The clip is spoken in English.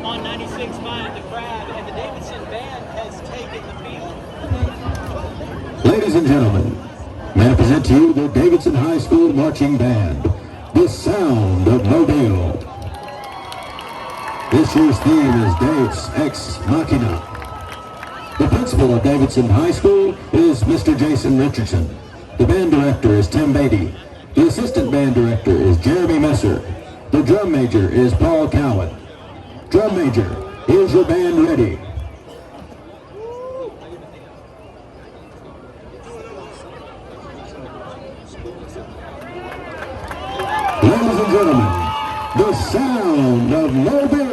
on 96.5 The Crab, and the Davidson band has taken the field. Ladies and gentlemen, may I present to you the Davidson High School Marching Band, the sound of Mobile. This year's theme is Deus Ex Machina. The principal of Davidson High School is Mr. Jason Richardson. The band director is Tim Beatty. The assistant band director is Jeremy Messer. The drum major is Paul Cowan. Drum major, is your band ready? Ladies and gentlemen, the sound of Mobile.